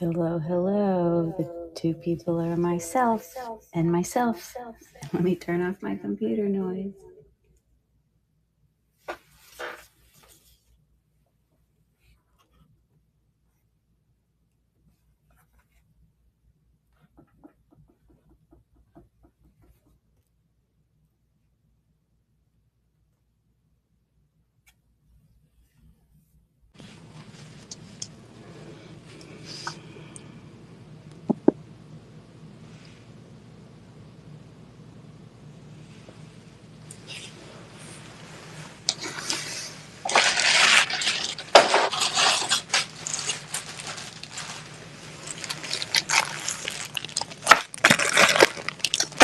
Hello, hello. The two people are myself and myself. Let me turn off my computer noise.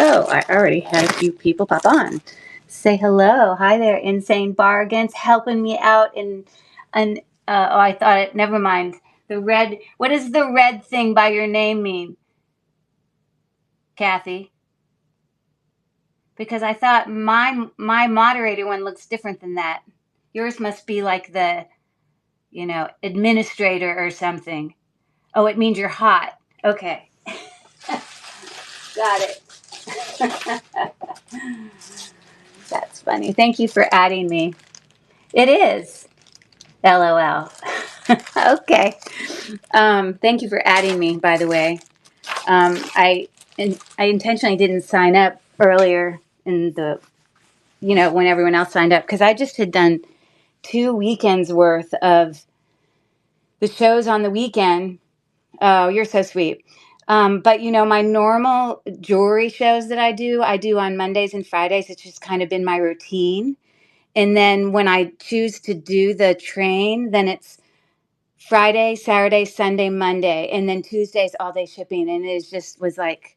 Oh, I already had a few people pop on. Say hello. Hi there, Insane Bargains, helping me out oh, I thought it, never mind. The red, what does the red thing by your name mean, Kathy? Because I thought my moderator one looks different than that. Yours must be like the, administrator or something. Oh, it means you're hot. Okay. Got it. That's funny. Thank you for adding me. It is. LOL. Okay. Thank you for adding me, by the way. I intentionally didn't sign up earlier in the, when everyone else signed up, because I just had done 2 weekends worth of the shows on the weekend. Oh, you're so sweet. But my normal jewelry shows that I do on Mondays and Fridays. It's just kind of been my routine. And then when I choose to do the train, then it's Friday, Saturday, Sunday, Monday, and then Tuesday's all day shipping. And it just was like,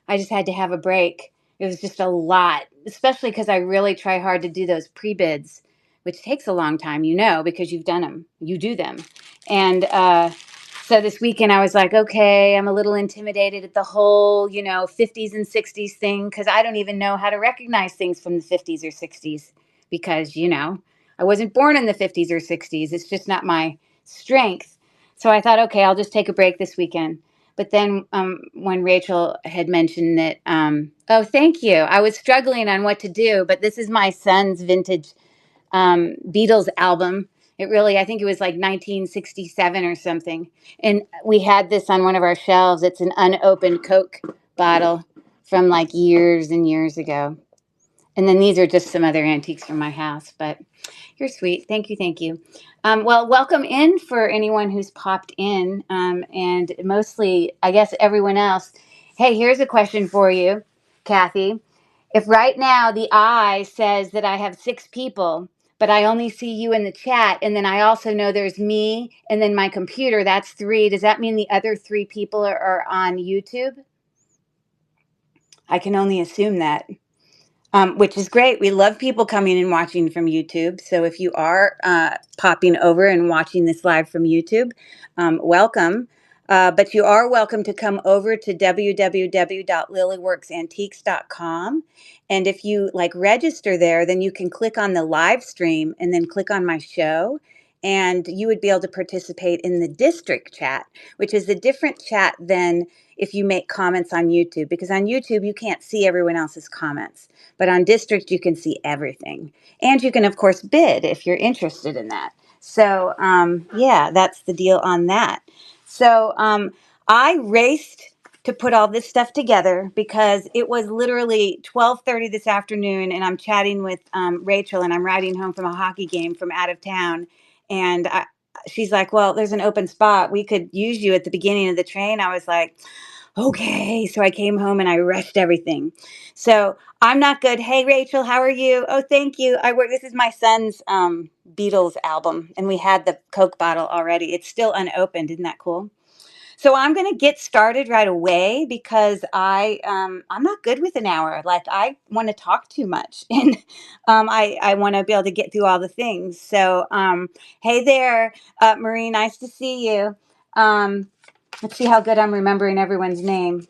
I just had to have a break. It was just a lot, especially because I really try hard to do those pre-bids, which takes a long time, because you've done them, you do them. And so this weekend I was like, okay, I'm a little intimidated at the whole, 50s and 60s thing, because I don't even know how to recognize things from the 50s or 60s because, I wasn't born in the 50s or 60s. It's just not my strength. So I thought, okay, I'll just take a break this weekend. But then when Rachel had mentioned that, oh, thank you. I was struggling on what to do, but this is my son's vintage Beatles album. It really, I think it was like 1967 or something. And we had this on one of our shelves. It's an unopened Coke bottle from like years and years ago. And then these are just some other antiques from my house, but you're sweet. Thank you. Thank you. Well, welcome in for anyone who's popped in, and mostly, I guess, everyone else. Hey, here's a question for you, Kathy. If right now the eye says that I have 6 people, but I only see you in the chat, and then I also know there's me, and then my computer, that's 3. Does that mean the other 3 people are on YouTube? I can only assume that. Which is great. We love people coming and watching from YouTube. So if you are popping over and watching this live from YouTube, welcome. But you are welcome to come over to www.lilyworksantiques.com. And if you register there, then you can click on the live stream and then click on my show. And you would be able to participate in the district chat, which is a different chat than if you make comments on YouTube, because on YouTube, you can't see everyone else's comments. But on district, you can see everything. And you can, of course, bid if you're interested in that. So, yeah, that's the deal on that. So I raced to put all this stuff together because it was literally 12:30 this afternoon, and I'm chatting with Rachel, and I'm riding home from a hockey game from out of town. And she's like, well, there's an open spot. We could use you at the beginning of the train. I was like, okay. So I came home and I rushed everything. So I'm not good. Hey, Rachel, how are you? Oh, thank you. This is my son's Beatles album, and we had the Coke bottle already. It's still unopened. Isn't that cool? So I'm going to get started right away because I'm not good with an hour. Like I want to talk too much, and I want to be able to get through all the things. So hey there, Marie, nice to see you. Let's see how good I'm remembering everyone's name.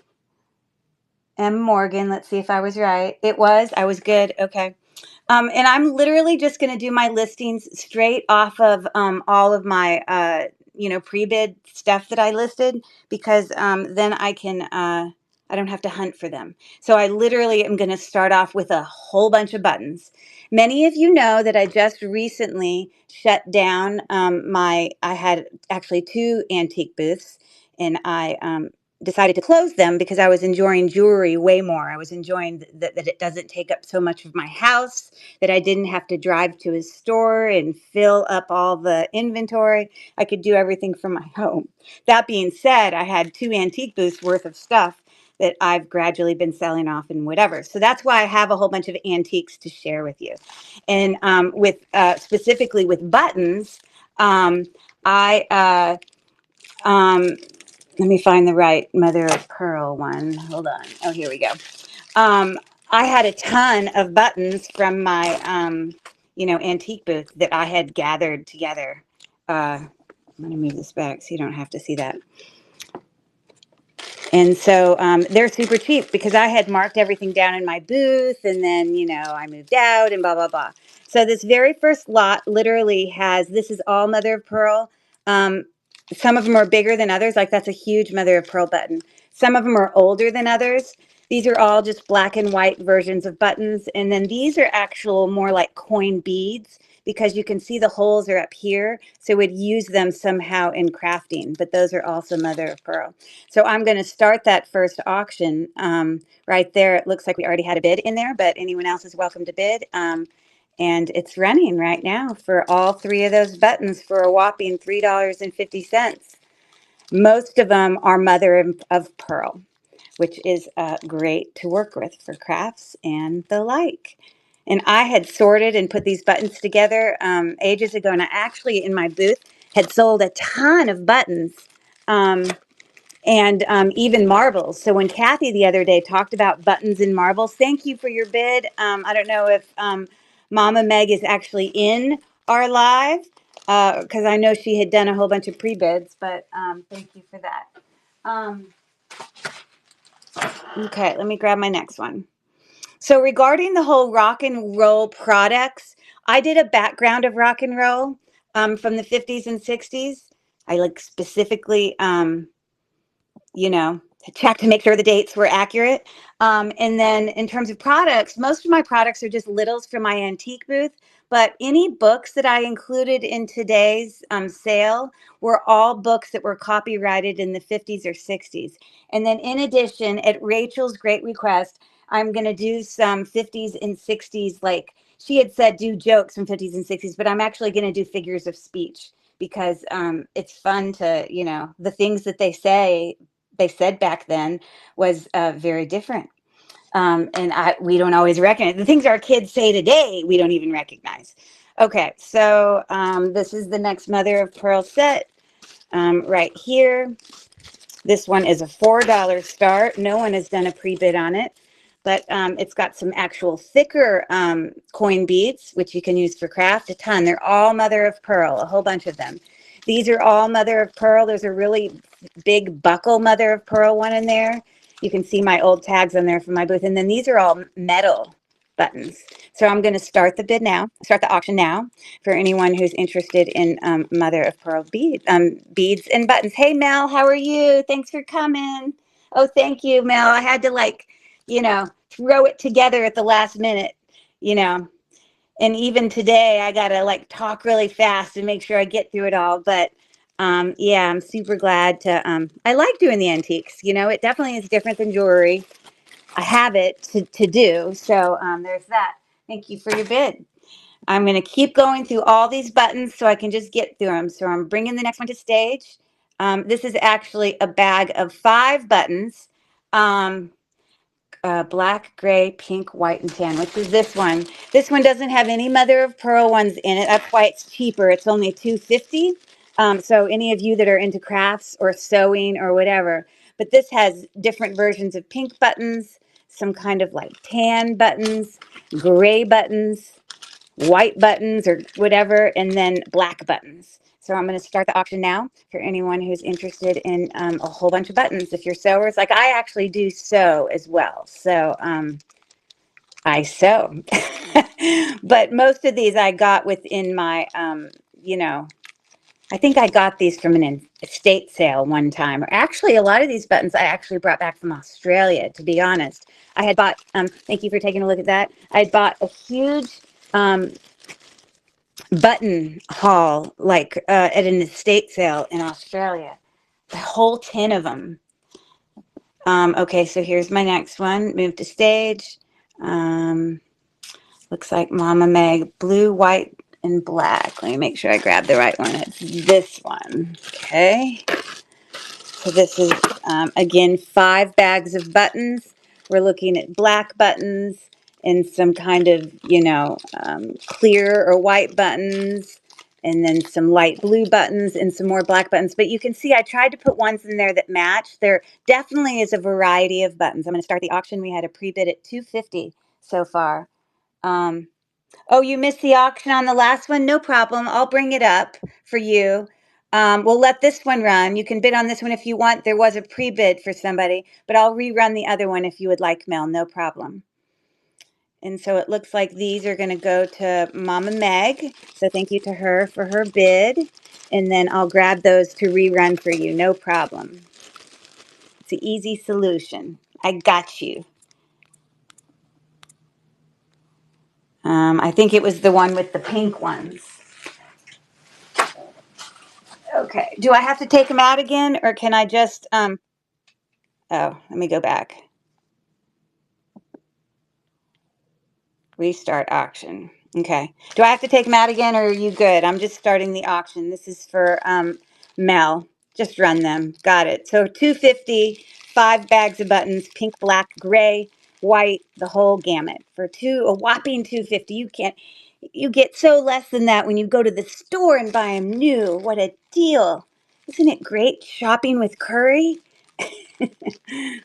M. Morgan. Let's see if I was right. I was good. Okay. And I'm literally just going to do my listings straight off of all of my pre-bid stuff that I listed, because then I don't have to hunt for them. So I literally am going to start off with a whole bunch of buttons. Many of you know that I just recently shut down I had actually two antique booths, and I decided to close them because I was enjoying jewelry way more. I was enjoying that it doesn't take up so much of my house, that I didn't have to drive to a store and fill up all the inventory. I could do everything from my home. That being said, I had two antique booths worth of stuff that I've gradually been selling off and whatever. So that's why I have a whole bunch of antiques to share with you. And with specifically with buttons, I let me find the right mother of pearl one. Hold on. Oh, here we go. I had a ton of buttons from my antique booth that I had gathered together. I'm going to move this back so you don't have to see that. And so they're super cheap because I had marked everything down in my booth, and then, I moved out and blah, blah, blah. So this very first lot literally this is all mother of pearl. Some of them are bigger than others. Like that's a huge mother of pearl button. Some of them are older than others. These are all just black and white versions of buttons. And then these are actual more like coin beads, because you can see the holes are up here. So we'd use them somehow in crafting, but those are also mother of pearl. So I'm going to start that first auction right there. It looks like we already had a bid in there, but anyone else is welcome to bid. And it's running right now for all three of those buttons for a whopping $3.50. Most of them are mother of pearl, which is great to work with for crafts and the like. And I had sorted and put these buttons together ages ago, and I actually, in my booth, had sold a ton of buttons. And even marbles. So when Kathy the other day talked about buttons and marbles, thank you for your bid. I don't know if Mama Meg is actually in our live, because I know she had done a whole bunch of pre-bids, but thank you for that. Okay, let me grab my next one. So regarding the whole rock and roll products, I did a background of rock and roll from the 50s and 60s. I specifically check to make sure the dates were accurate. And then in terms of products, most of my products are just littles from my antique booth, but any books that I included in today's sale were all books that were copyrighted in the 50s or 60s. And then in addition, at Rachel's great request, I'm going to do some 50s and 60s, like she had said, do jokes from 50s and 60s, but I'm actually going to do figures of speech, because it's fun to, the things that they said back then was very different. And we don't always recognize the things our kids say today. We don't even recognize. Okay, so this is the next mother of pearl set right here. This one is a $4 start. No one has done a pre-bid on it, but it's got some actual thicker coin beads, which you can use for craft, a ton. They're all mother of pearl, a whole bunch of them. These are all mother of pearl. There's a really big buckle mother of pearl one in there. You can see my old tags on there from my booth. And then these are all metal buttons. So I'm going to start the auction now for anyone who's interested in mother of pearl beads and buttons. Hey, Mel, how are you? Thanks for coming. Oh, thank you, Mel. I had to throw it together at the last minute, and even today I got to talk really fast and make sure I get through it all. But yeah, I'm super glad to, I like doing the antiques. It definitely is different than jewelry. I have it to do. So there's that. Thank you for your bid. I'm going to keep going through all these buttons so I can just get through them. So I'm bringing the next one to stage. This is actually a bag of 5 buttons. Black, gray, pink, white, and tan, which is this one. This one doesn't have any mother of pearl ones in it. That's why it's cheaper. It's only $2.50. So any of you that are into crafts or sewing or whatever, but this has different versions of pink buttons, some kind of tan buttons, gray buttons, white buttons or whatever, and then black buttons. So I'm going to start the auction now for anyone who's interested in a whole bunch of buttons. If you're sewers, I actually do sew as well. So I sew. But most of these I got within my, I think I got these from an estate sale one time. Or actually, a lot of these buttons I actually brought back from Australia, to be honest. I had bought, thank you for taking a look at that. I had bought a huge um, button haul, like at an estate sale in Australia. A whole tin of them. Okay, so here's my next one. Move to stage. Um, Looks like Mama Meg, blue, white, and black. Let me make sure I grab the right one. It's this one. Okay. So this is, again, 5 bags of buttons. We're looking at black buttons and some kind of, clear or white buttons, and then some light blue buttons and some more black buttons. But you can see I tried to put ones in there that match. There definitely is a variety of buttons. I'm going to start the auction. We had a pre-bid at $250 so far. Um, Oh, you missed the auction on the last one? No problem. I'll bring it up for you. We'll let this one run. You can bid on this one if you want. There was a pre-bid for somebody, but I'll rerun the other one if you would like, Mel. No problem. And so it looks like these are going to go to Mama Meg. So thank you to her for her bid. And then I'll grab those to rerun for you. No problem. It's an easy solution. I got you. I think it was the one with the pink ones. Okay. Do I have to take them out again, or can I just oh, let me go back. Restart auction. Okay. Do I have to take them out again, or are you good? I'm just starting the auction. This is for Mel. Just run them. Got it. So 250, 5 bags of buttons, pink, black, gray, white, the whole gamut for a whopping 250. You get so less than that when you go to the store and buy them new. What a deal. Isn't it great shopping with Curry?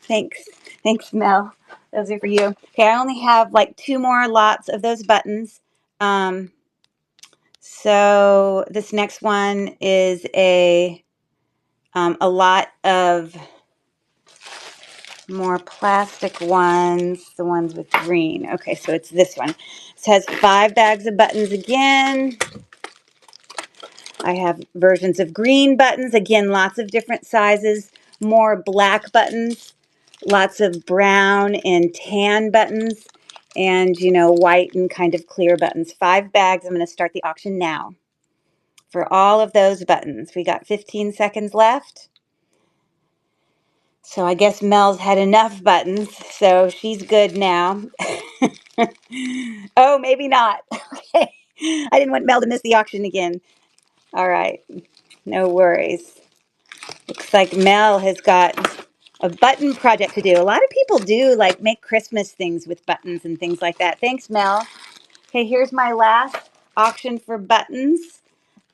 Thanks. Thanks, Mel. Those are for you. Okay, I only have like 2 more lots of those buttons. So this next one is a lot of more plastic ones, the ones with green. Okay, so it's this one. It has 5 bags of buttons again. I have versions of green buttons. Again, lots of different sizes. More black buttons. Lots of brown and tan buttons. And, white and kind of clear buttons. 5 bags. I'm going to start the auction now for all of those buttons. We got 15 seconds left. So I guess Mel's had enough buttons, so she's good now. Oh, maybe not. Okay. I didn't want Mel to miss the auction again. All right. No worries. Looks like Mel has got a button project to do. A lot of people do like make Christmas things with buttons and things like that. Thanks, Mel. Okay, here's my last auction for buttons.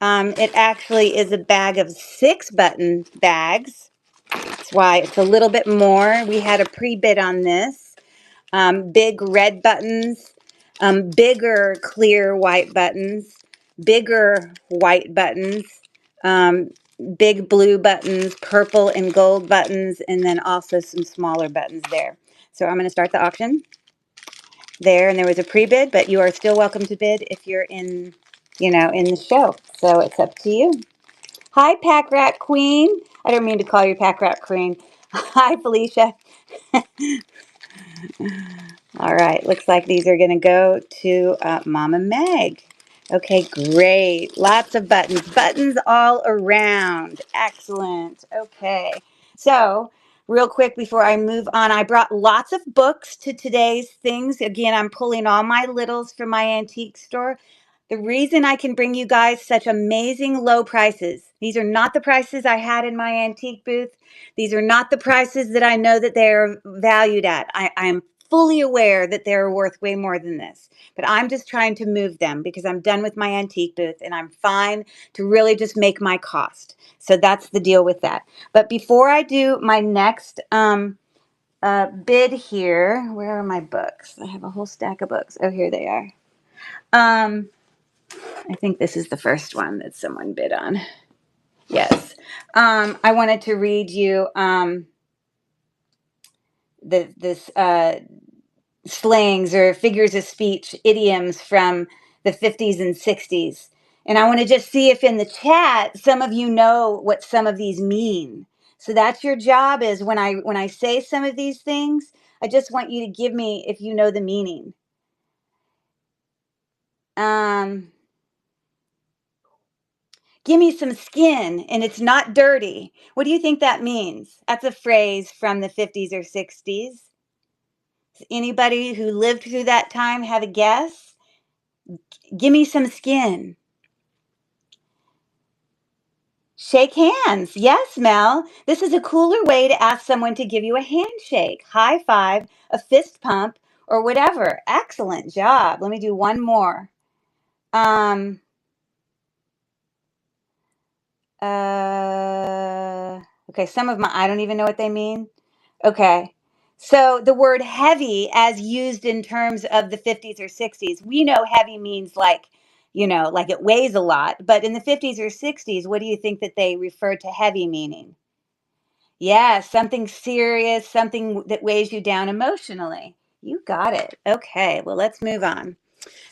It actually is a bag of 6 button bags. That's why it's a little bit more. We had a pre-bid on this. Big red buttons, bigger clear white buttons, bigger white buttons, um, big blue buttons, purple and gold buttons, and then also some smaller buttons there. So I'm going to start the auction there, and there was a pre-bid, but you are still welcome to bid if you're in the show. So it's up to you. Hi, Pack Rat Queen. I don't mean to call you Pack Rat Queen. Hi, Felicia. All right, looks like these are going to go to Mama Meg. Okay, great. Lots of buttons. Buttons all around. Excellent. Okay. So, real quick before I move on, I brought lots of books to today's things. Again, I'm pulling all my littles from my antique store. The reason I can bring you guys such amazing low prices, these are not the prices I had in my antique booth. These are not the prices that I know that they're valued at. I'm fully aware that they're worth way more than this, but I'm just trying to move them because I'm done with my antique booth and I'm fine to really just make my cost. So that's the deal with that. But before I do my next bid here, where are my books? I have a whole stack of books. Oh, here they are. I think this is the first one that someone bid on. Yes. I wanted to read you this slangs or figures of speech, idioms from the 50s and 60s. And I want to just see if in the chat some of you know what some of these mean. So that's your job, is when I say some of these things, I just want you to give me if you know the meaning. Um, Give me some skin and it's not dirty. What do you think that means? That's a phrase from the 50s or 60s. Anybody who lived through that time have a guess? Give me some skin. Shake hands. Yes, Mel. This is a cooler way to ask someone to give you a handshake, high five, a fist pump, or whatever. Excellent job. Let me do one more. Um, okay, some of my, I don't even know what they mean. Okay. So the word heavy, as used in terms of the 50s or 60s, we know heavy means like, like it weighs a lot. But in the 50s or 60s, what do you think that they referred to heavy meaning? Yeah, something serious, something that weighs you down emotionally. You got it. Okay, well, let's move on.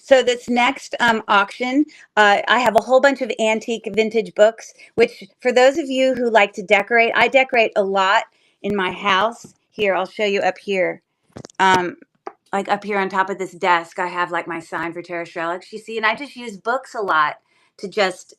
So this next auction, I have a whole bunch of antique vintage books, which for those of you who like to decorate, I decorate a lot in my house. Here, I'll show you up here. Um, like up here on top of this desk, I have like my sign for Terra Strelix, you see, and I just use books a lot to just,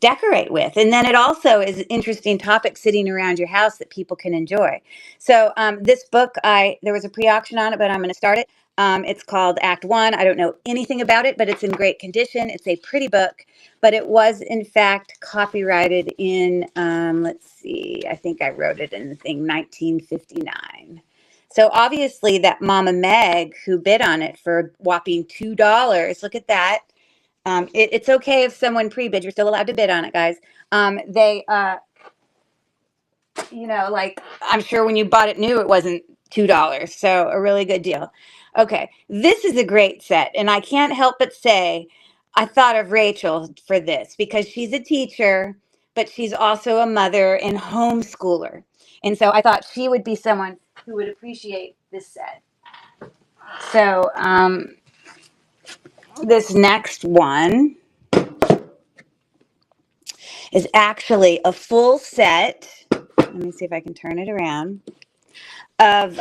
decorate with. And then it also is an interesting topic sitting around your house that people can enjoy. So this book, there was a pre-auction on it, but I'm going to start it. It's called Act One. I don't know anything about it, but it's in great condition. It's a pretty book, but it was in fact copyrighted in, let's see, I think I wrote it in the thing, 1959. So obviously that Mama Meg who bid on it for a whopping $2, look at that. It's okay if someone pre-bid. You're still allowed to bid on it, guys. They, like I'm sure when you bought it new, it wasn't $2. So a really good deal. Okay, this is a great set, and I can't help but say I thought of Rachel for this because she's a teacher, but she's also a mother and homeschooler, and so I thought she would be someone who would appreciate this set. So this next one is actually a full set. Let me see if I can turn it around. Of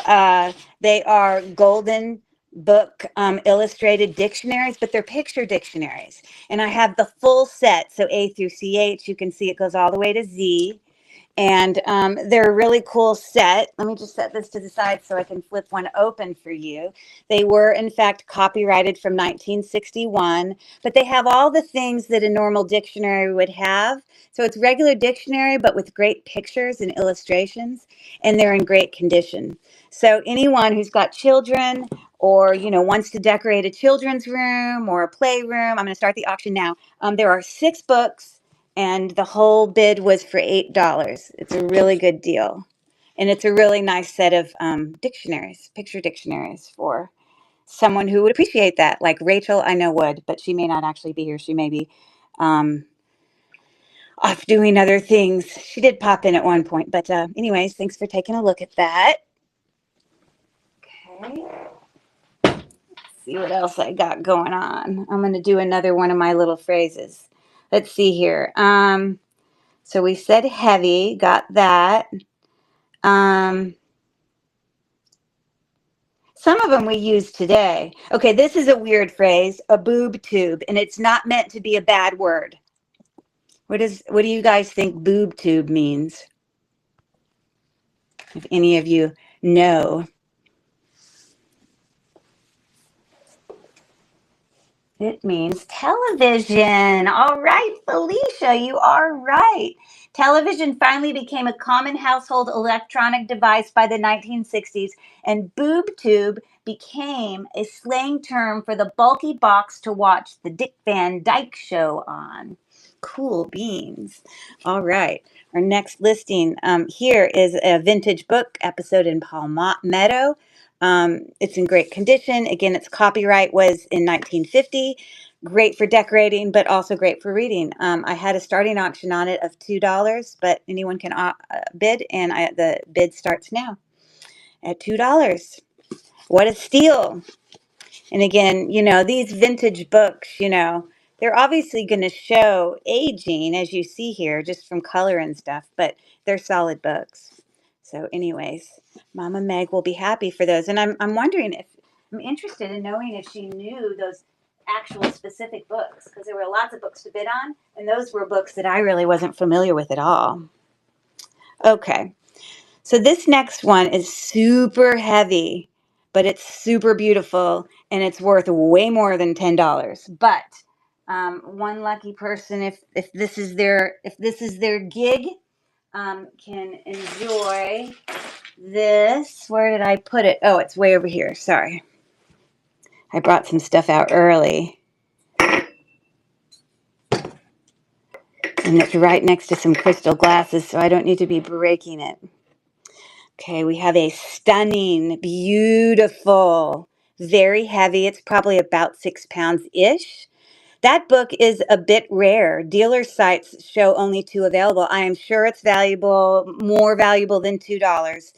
they are Golden Book illustrated dictionaries, but they're picture dictionaries. And I have the full set, so A through CH. You can see it goes all the way to Z. And they're a really cool set. Let me just set this to the side so I can flip one open for you. They were, in fact, copyrighted from 1961, but they have all the things that a normal dictionary would have. So it's regular dictionary, but with great pictures and illustrations, and they're in great condition. So anyone who's got children or, wants to decorate a children's room or a playroom, I'm going to start the auction now. There are 6 books, and the whole bid was for $8. It's a really good deal. And it's a really nice set of dictionaries, picture dictionaries for someone who would appreciate that. Like Rachel, I know would, but she may not actually be here. She may be off doing other things. She did pop in at one point. But anyways, thanks for taking a look at that. Okay. Let's see what else I got going on. I'm going to do another one of my little phrases. Let's see here. So we said heavy, got that. Some of them we use today. Okay, this is a weird phrase, a boob tube, and it's not meant to be a bad word. What do you guys think boob tube means? If any of you know. It means television. All right, Felicia, you are right. Television finally became a common household electronic device by the 1960s, and boob tube became a slang term for the bulky box to watch the Dick Van Dyke Show on. Cool beans. All right, our next listing here is a vintage book episode in Palmetto. It's in great condition. Again, its copyright was in 1950. Great for decorating, but also great for reading. I had a starting auction on it of $2, but anyone can bid, and the bid starts now at $2. What a steal! And again, these vintage books, they're obviously going to show aging, as you see here, just from color and stuff, but they're solid books. So anyways, Mama Meg will be happy for those. And I'm wondering if, I'm interested in knowing if she knew those actual specific books, because there were lots of books to bid on, and those were books that I really wasn't familiar with at all. Okay, so this next one is super heavy, but it's super beautiful, and it's worth way more than $10. But one lucky person, if this is their gig, can enjoy this. Where did I put it? Oh, it's way over here. Sorry, I brought some stuff out early, and it's right next to some crystal glasses, so I don't need to be breaking it. Okay, we have a stunning, beautiful, very heavy. It's probably about 6 pounds-ish. That book is a bit rare. Dealer sites show only two available. I am sure it's valuable, more valuable than $2.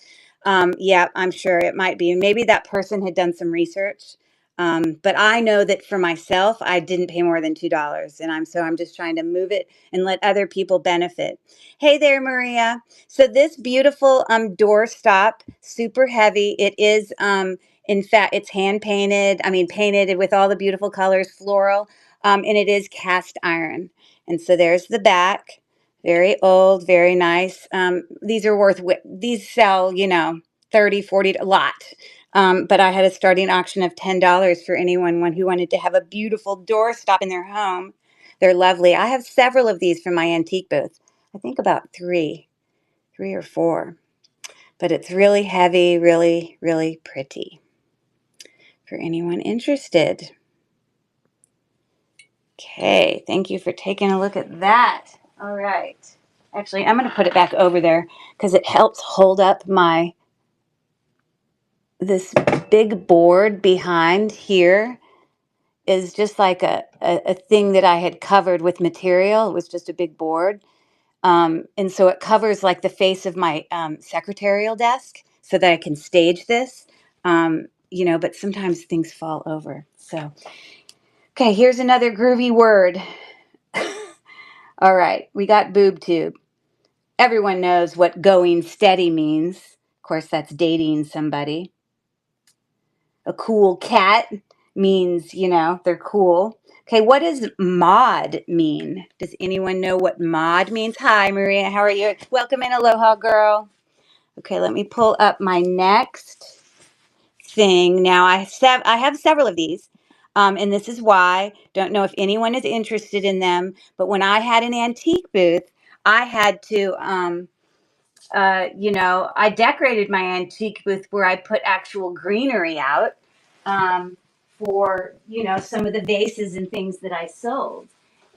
Yeah, I'm sure it might be. Maybe that person had done some research. But I know that for myself, I didn't pay more than $2, and I'm just trying to move it and let other people benefit. Hey there, Maria. So this beautiful doorstop, super heavy. It is in fact, it's hand painted. I mean, painted with all the beautiful colors, floral, and it is cast iron. And so there's the back. Very old, very nice. These are worth, these sell, 30, 40, a lot. But I had a starting auction of $10 for anyone who wanted to have a beautiful doorstop in their home. They're lovely. I have several of these from my antique booth. I think about three or four. But it's really heavy, really, really pretty for anyone interested. Okay, thank you for taking a look at that. All right. Actually, I'm going to put it back over there because it helps hold up this big board behind here is just like a thing that I had covered with material. It was just a big board. And so it covers like the face of my secretarial desk so that I can stage this, but sometimes things fall over. So, okay, here's another groovy word. All right, we got boob tube. Everyone knows what going steady means. Of course, that's dating somebody. A cool cat means, they're cool. Okay, what does mod mean? Does anyone know what mod means? Hi, Maria. How are you? Welcome in, Aloha girl. Okay, let me pull up my next thing. Now, I have several of these, and this is why. Don't know if anyone is interested in them, but when I had an antique booth, I had to I decorated my antique booth where I put actual greenery out for, some of the vases and things that I sold.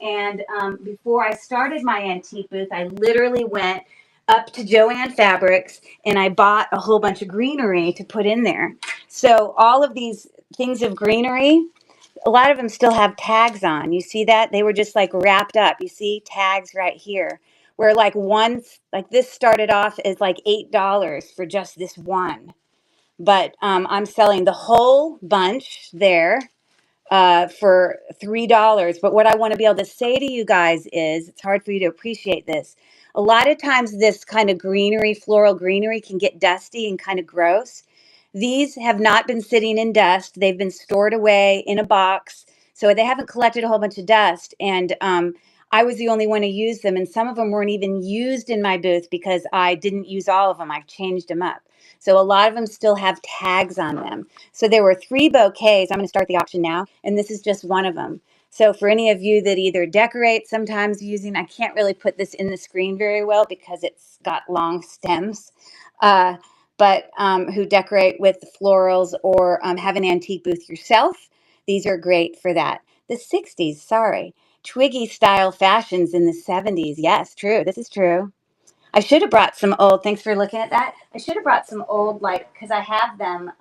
And before I started my antique booth, I literally went up to Joann Fabrics and I bought a whole bunch of greenery to put in there. So all of these things of greenery, a lot of them still have tags on. You see that? They were just like wrapped up. You see tags right here. Where like this started off as like $8 for just this one. But I'm selling the whole bunch there for $3. But what I want to be able to say to you guys is, it's hard for you to appreciate this. A lot of times this kind of greenery, floral greenery, can get dusty and kind of gross. These have not been sitting in dust. They've been stored away in a box. So they haven't collected a whole bunch of dust. And I was the only one who used them. And some of them weren't even used in my booth because I didn't use all of them. I changed them up. So a lot of them still have tags on them. So there were 3 bouquets. I'm going to start the auction now. And this is just one of them. So for any of you that either decorate sometimes I can't really put this in the screen very well because it's got long stems. But who decorate with florals or have an antique booth yourself, these are great for that. The 60s, sorry. Twiggy style fashions in the 70s. Yes, true. This is true. I should have brought some old, thanks for looking at that. I should have brought some old, because I have them,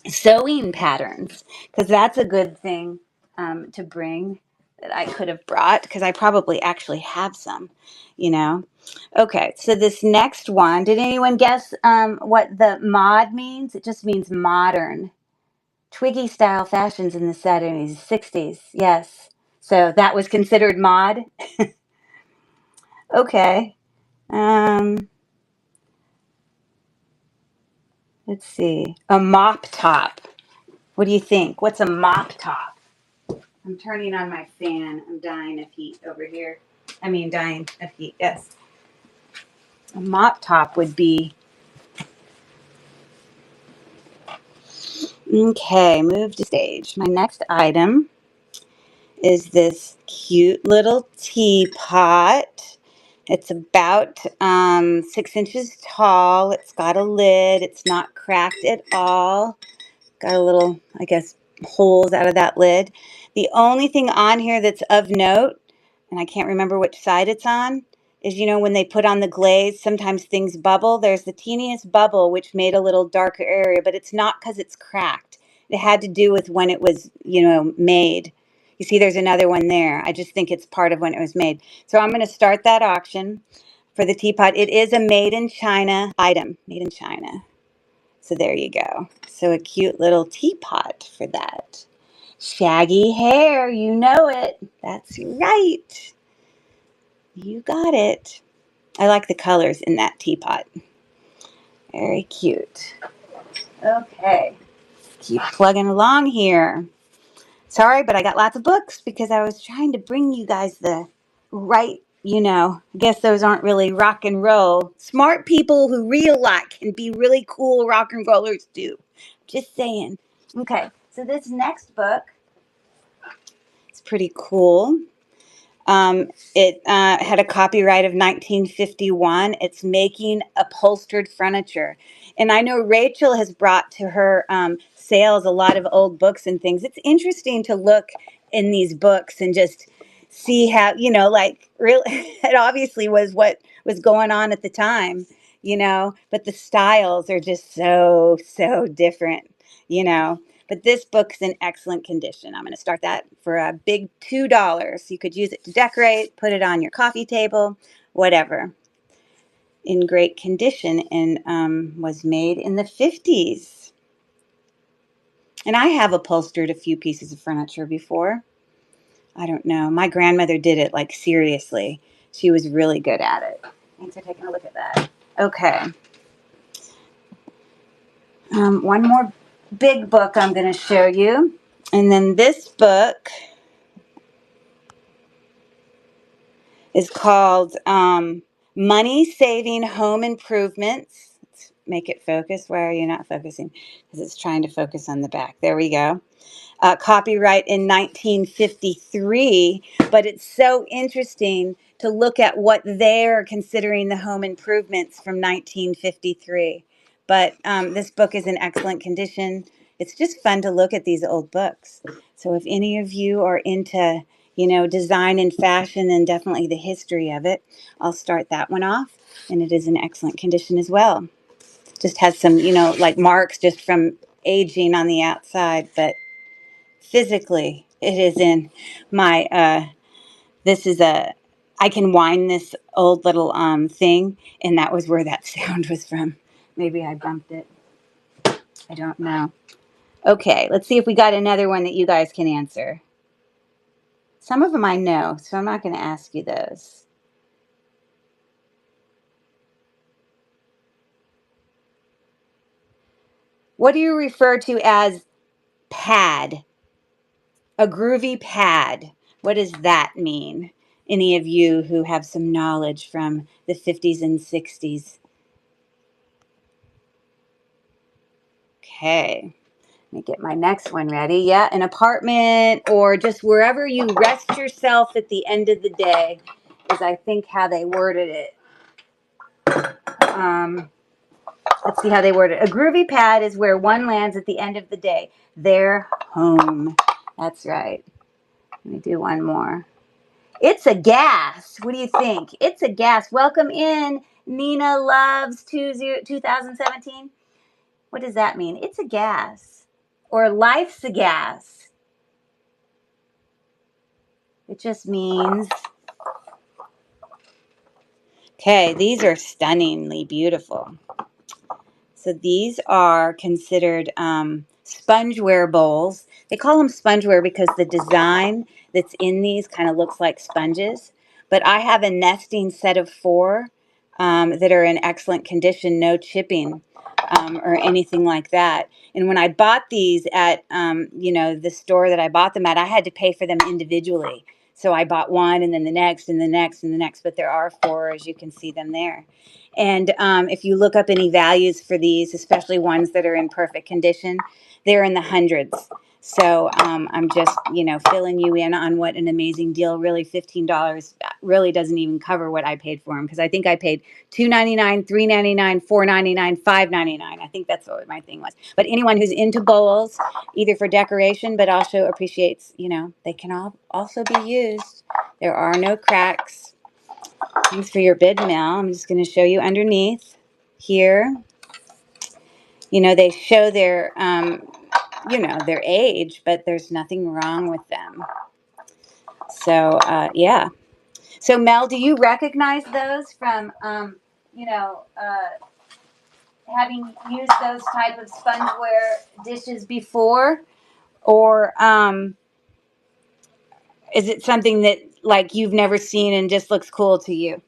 sewing patterns, because that's a good thing to bring that I could have brought, because I probably actually have some, you know. Okay, so this next one, did anyone guess what the mod means? It just means modern. Twiggy style fashions in the 70s, 60s, yes. So that was considered mod. Okay. Um, let's see. A mop top. What do you think? What's a mop top? I'm turning on my fan. I'm dying of heat over here. I mean, dying of heat. Yes. A mop top would be. Okay, move to stage. My next item is this cute little teapot. It's about 6 inches tall. It's got a lid. It's not cracked at all. Got a little, I guess, holes out of that lid. The only thing on here that's of note, and I can't remember which side it's on, is when they put on the glaze, sometimes things bubble. There's the teeniest bubble, which made a little darker area, but it's not because it's cracked. It had to do with when it was, made. You see, there's another one there. I just think it's part of when it was made. So I'm going to start that auction for the teapot. It is a made in China item, made in China. So there you go. So a cute little teapot for that. Shaggy hair, you know it. That's right. You got it. I like the colors in that teapot. Very cute. Okay. Keep plugging along here. Sorry, but I got lots of books because I was trying to bring you guys the right, I guess those aren't really rock and roll. Smart people who read a lot can be really cool rock and rollers too. Just saying. Okay, so this next book is pretty cool. It had a copyright of 1951. It's making upholstered furniture. And I know Rachel has brought to her sales a lot of old books and things. It's interesting to look in these books and just see how, real, it obviously was what was going on at the time, but the styles are just so, so different, but this book's in excellent condition. I'm going to start that for a big $2. You could use it to decorate, put it on your coffee table, whatever. In great condition and was made in the 50s. And I have upholstered a few pieces of furniture before. I don't know. My grandmother did it like seriously. She was really good at it. Thanks for taking a look at that. Okay. One more big book I'm going to show you. And then this book is called Money Saving Home Improvements. Let's make it focus. Why are you not focusing? Because it's trying to focus on the back. There we go. Copyright in 1953, but it's so interesting to look at what they're considering the home improvements from 1953. But this book is in excellent condition. It's just fun to look at these old books. So if any of you are into, design and fashion and definitely the history of it, I'll start that one off. And it is in excellent condition as well. Just has some, like marks just from aging on the outside, but physically it is in my this is I can wind this old little thing, and that was where that sound was from. Maybe I bumped it. I don't know. Okay, let's see if we got another one that you guys can answer. Some of them I know, so I'm not going to ask you those. What do you refer to as pad? A groovy pad. What does that mean? Any of you who have some knowledge from the 50s and 60s? Okay, let me get my next one ready. Yeah, an apartment or just wherever you rest yourself at the end of the day is, I think, how they worded it. Let's see how they worded it. A groovy pad is where one lands at the end of the day. Their home. That's right. Let me do one more. It's a gas. What do you think? It's a gas. Welcome in, Nina Loves 2017. What does that mean? It's a gas. Or life's a gas. It just means, okay, these are stunningly beautiful. So these are considered spongeware bowls. They call them spongeware because the design that's in these kind of looks like sponges. But I have a nesting set of four that are in excellent condition, no chipping or anything like that. And when I bought these at, the store that I bought them at, I had to pay for them individually. So I bought one and then the next and the next and the next, but there are four, as you can see them there. And if you look up any values for these, especially ones that are in perfect condition, they're in the hundreds. So I'm just, filling you in on what an amazing deal. Really, $15 really doesn't even cover what I paid for them, because I think I paid $2.99, $3.99, $4.99, $5.99. I think that's what my thing was. But anyone who's into bowls, either for decoration, but also appreciates, they can all also be used. There are no cracks. Thanks for your bid mail. I'm just going to show you underneath here. They show their age, but there's nothing wrong with them. So, yeah. So, Mel, do you recognize those from, having used those type of spongeware dishes before? Or is it something that, like, you've never seen and just looks cool to you?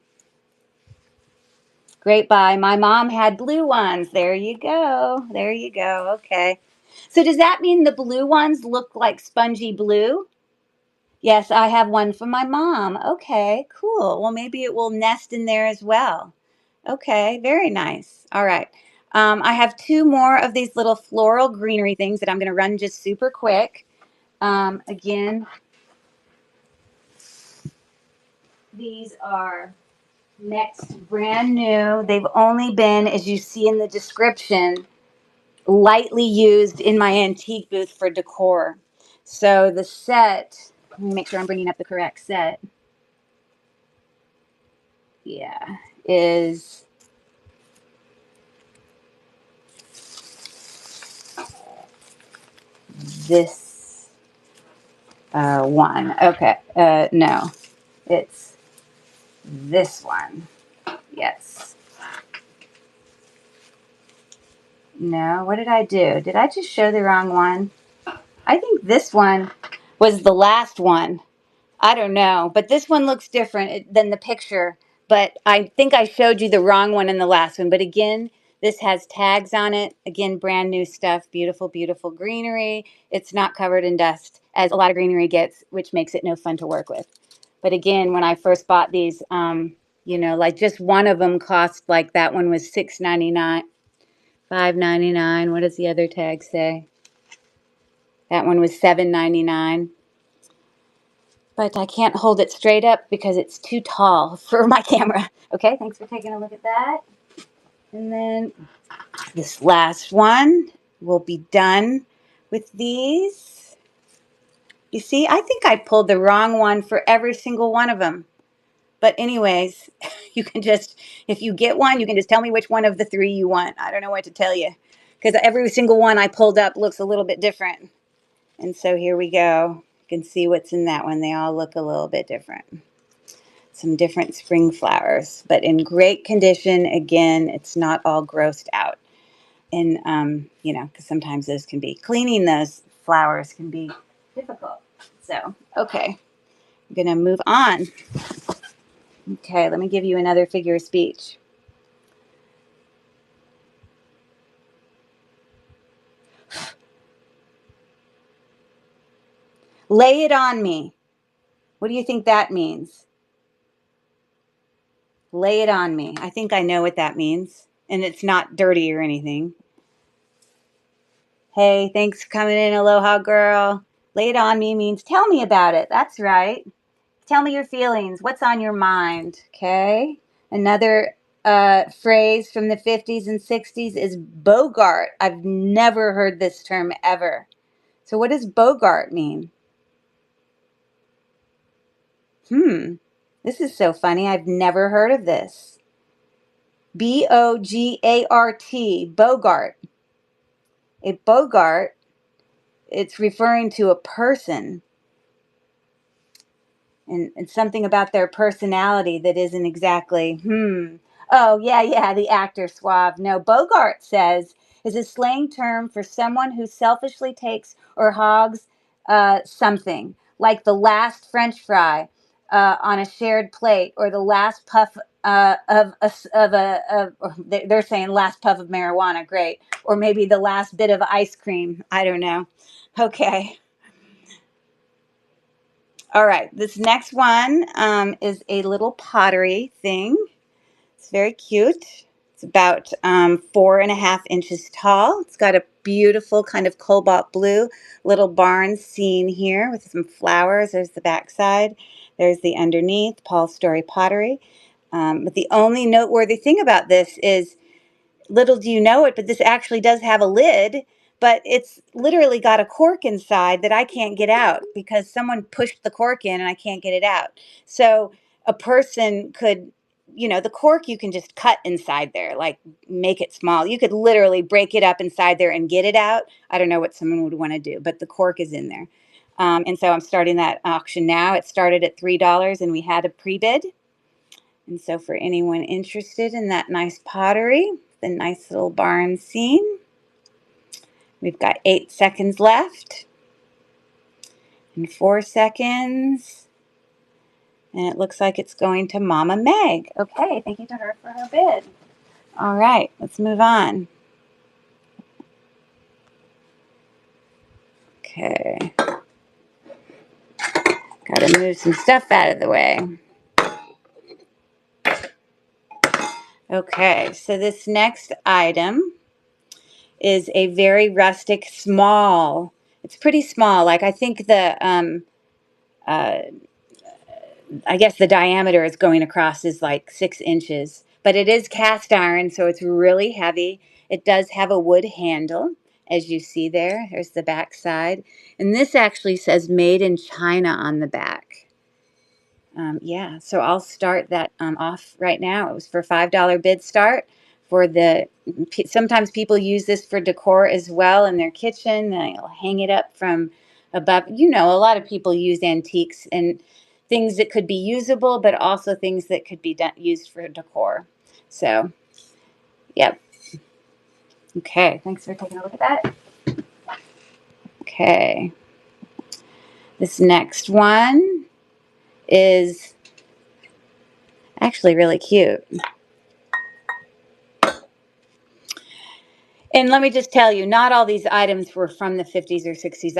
Great buy. My mom had blue ones. There you go. There you go. Okay. So does that mean the blue ones look like spongy blue? Yes, I have one from my mom. Okay, cool. Well, maybe it will nest in there as well. Okay, very nice. All right. I have two more of these little floral greenery things that I'm going to run just super quick. Again, these are next brand new. They've only been, as you see in the description, lightly used in my antique booth for decor. So the set, let me make sure I'm bringing up the correct set. Yeah, is this one. Okay, no, it's this one. Yes. No, what did I do? Did I just show the wrong one? I think this one was the last one. I don't know, but this one looks different than the picture. But I think I showed you the wrong one in the last one. But again, this has tags on it. Again, brand new stuff. Beautiful, beautiful greenery. It's not covered in dust, as a lot of greenery gets, which makes it no fun to work with. But again, when I first bought these, like just one of them cost, like that one was $6.99, $5.99. What does the other tag say? That one was $7.99. But I can't hold it straight up because it's too tall for my camera. Okay, thanks for taking a look at that. And then this last one will be done with these. You see, I think I pulled the wrong one for every single one of them. But anyways, you can just, if you get one, you can just tell me which one of the three you want. I don't know what to tell you, because every single one I pulled up looks a little bit different. And so here we go. You can see what's in that one. They all look a little bit different. Some different spring flowers, but in great condition. Again, it's not all grossed out. And, because sometimes those can be, cleaning those flowers can be difficult. So, okay, I'm going to move on. Okay, let me give you another figure of speech. Lay it on me. What do you think that means? Lay it on me. I think I know what that means. And it's not dirty or anything. Hey, thanks for coming in, aloha girl. Lay it on me means tell me about it. That's right. Tell me your feelings. What's on your mind? Okay. Another phrase from the 50s and 60s is Bogart. I've never heard this term ever. So what does Bogart mean? This is so funny. I've never heard of this. Bogart. Bogart. A Bogart, it's referring to a person. And something about their personality that isn't exactly, Oh, yeah, the actor suave. No, Bogart says is a slang term for someone who selfishly takes or hogs something, like the last French fry on a shared plate, or the last puff they're saying last puff of marijuana, great, or maybe the last bit of ice cream. I don't know. Okay. All right. This next one is a little pottery thing. It's very cute. It's about 4.5 inches tall. It's got a beautiful kind of cobalt blue little barn scene here with some flowers. There's the backside. There's the underneath, Paul Story Pottery. But the only noteworthy thing about this is, little do you know it, but this actually does have a lid, but it's literally got a cork inside that I can't get out because someone pushed the cork in and I can't get it out. So a person could, the cork you can just cut inside there, like make it small. You could literally break it up inside there and get it out. I don't know what someone would want to do, but the cork is in there. And so I'm starting that auction now. It started at $3 and we had a pre-bid. And so for anyone interested in that nice pottery, the nice little barn scene, we've got 8 seconds left and 4 seconds. And it looks like it's going to Mama Meg. Okay, thank you to her for her bid. All right, let's move on. Okay. Got to move some stuff out of the way. Okay, so this next item is a very rustic, small. It's pretty small. Like I think I guess the diameter is going across is like 6 inches, but it is cast iron, so it's really heavy. It does have a wood handle, as you see there. There's the back side. And this actually says made in China on the back. Yeah, so I'll start that off right now. It was for $5 bid start. Sometimes people use this for decor as well in their kitchen. They'll hang it up from above. A lot of people use antiques and things that could be usable, but also things that could be used for decor. So, yep. Okay, thanks for taking a look at that. Okay. This next one is actually really cute. And let me just tell you, not all these items were from the 50s or 60s.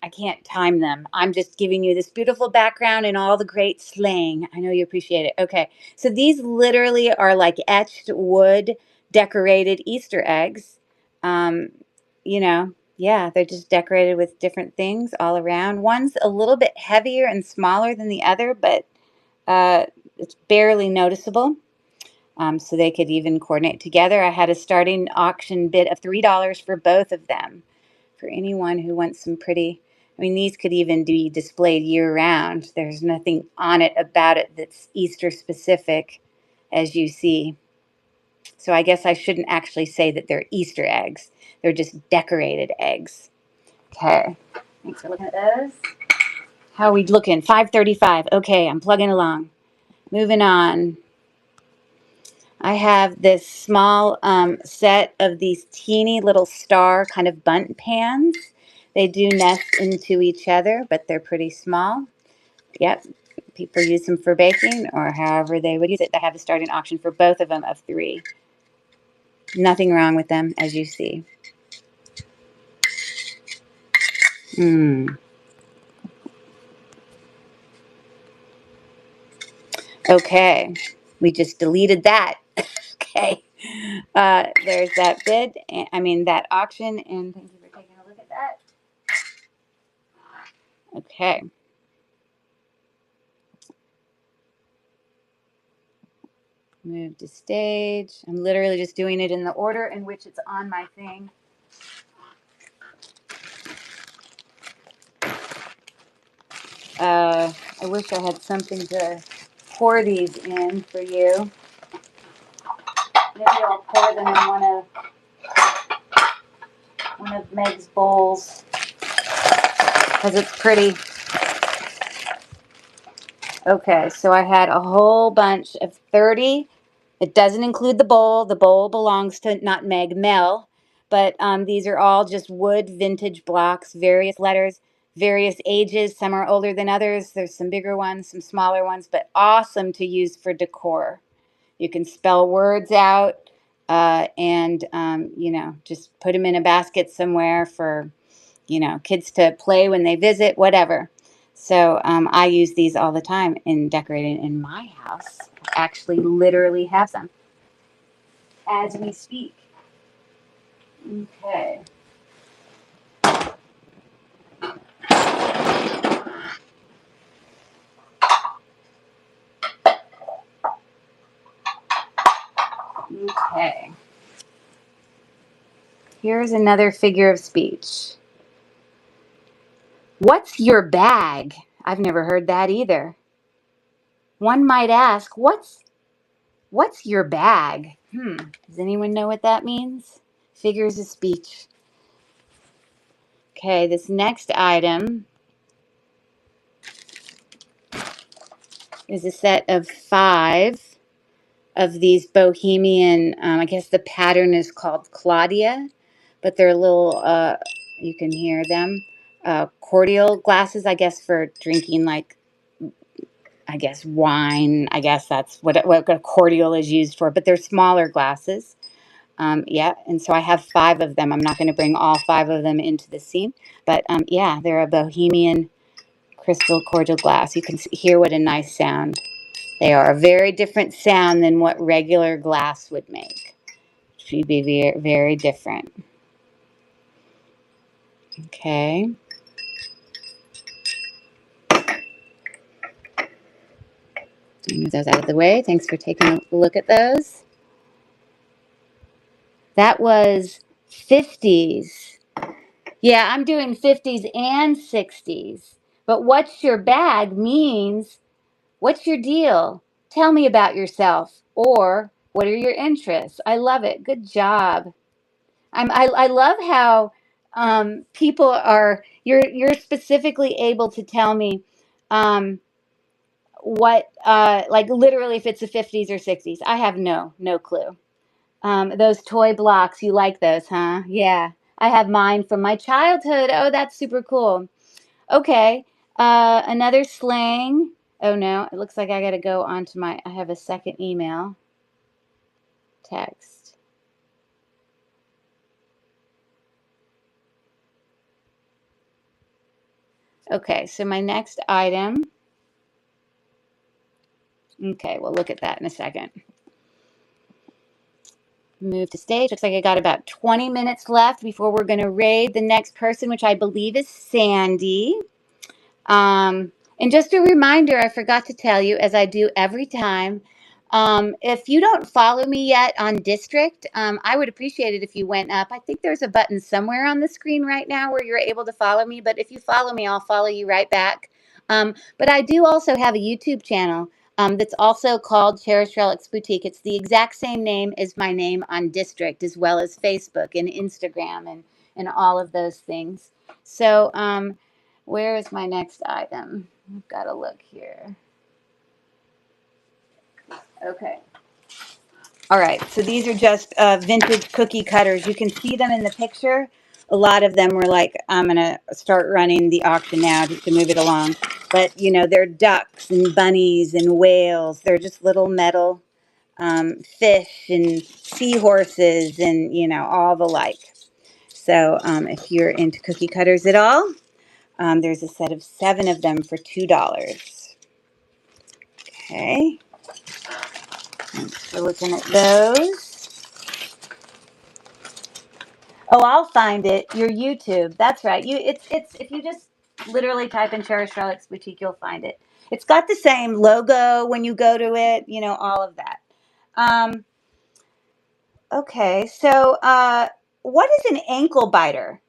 I can't time them. I'm just giving you this beautiful background and all the great slang. I know you appreciate it. Okay, so these literally are like etched wood decorated Easter eggs. Um, yeah, they're just decorated with different things all around. One's a little bit heavier and smaller than the other, but it's barely noticeable. So they could even coordinate together. I had a starting auction bid of $3 for both of them. For anyone who wants some pretty, these could even be displayed year round. There's nothing on it about it that's Easter specific, as you see. So I guess I shouldn't actually say that they're Easter eggs. They're just decorated eggs. Okay, thanks for looking at those. How are we looking? 5:35. Okay, I'm plugging along. Moving on. I have this small set of these teeny little star kind of bundt pans. They do nest into each other, but they're pretty small. Yep, people use them for baking or however they would use it. I have a starting auction for both of them of 3. Nothing wrong with them, as you see. Okay, we just deleted that. Okay, there's that bid. That auction, and thank you for taking a look at that. Okay. Move to stage. I'm literally just doing it in the order in which it's on my thing. I wish I had something to pour these in for you. Maybe I'll pour them in one of Meg's bowls because it's pretty. Okay, so I had a whole bunch of 30. It doesn't include the bowl. The bowl belongs to not Meg, Mel. But these are all just wood vintage blocks, various letters, various ages. Some are older than others. There's some bigger ones, some smaller ones, but awesome to use for decor. You can spell words out and, just put them in a basket somewhere for, kids to play when they visit, whatever. So I use these all the time in decorating in my house. I actually literally have some as we speak. Okay. Okay. Here's another figure of speech. What's your bag? I've never heard that either. One might ask, what's your bag? Does anyone know what that means? Figures of speech. Okay, this next item is a set of 5 of these bohemian, I guess the pattern is called Claudia, but they're little, you can hear them, cordial glasses, I guess, for drinking, like, I guess, wine. I guess that's what a cordial is used for, but they're smaller glasses. Yeah, and so I have 5 of them. I'm not going to bring all 5 of them into the scene, but yeah, they're a bohemian crystal cordial glass. You can hear what a nice sound. They are a very different sound than what regular glass would make. Should be very, very different. Okay. Move those out of the way. Thanks for taking a look at those. That was 50s. Yeah, I'm doing 50s and 60s. But what's your bag means, what's your deal? Tell me about yourself. Or what are your interests? I love it. Good job. I love how people are, you're specifically able to tell me what, like literally if it's the 50s or 60s. I have no clue. Those toy blocks, you like those, huh? Yeah. I have mine from my childhood. Oh, that's super cool. Okay. Another slang. Oh no, it looks like I got to go on to I have a second email text. Okay, so my next item. Okay, we'll look at that in a second. Move to stage. Looks like I got about 20 minutes left before we're going to raid the next person, which I believe is Sandy. And just a reminder, I forgot to tell you, as I do every time, if you don't follow me yet on District, I would appreciate it if you went up. I think there's a button somewhere on the screen right now where you're able to follow me, but if you follow me, I'll follow you right back. But I do also have a YouTube channel that's also called Cherish Relics Boutique. It's the exact same name as my name on District, as well as Facebook and Instagram and all of those things. So, where is my next item? I've got to look here. Okay. All right. So these are just vintage cookie cutters. You can see them in the picture. A lot of them were like, I'm going to start running the auction now just to move it along. But, they're ducks and bunnies and whales. They're just little metal fish and seahorses and, all the like. So if you're into cookie cutters at all, there's a set of 7 of them for $2. Okay. So looking at those. Oh, I'll find it. Your YouTube. That's right. It's if you just literally type in Cherish Relics Boutique, you'll find it. It's got the same logo when you go to it, all of that. Okay, so what is an ankle biter?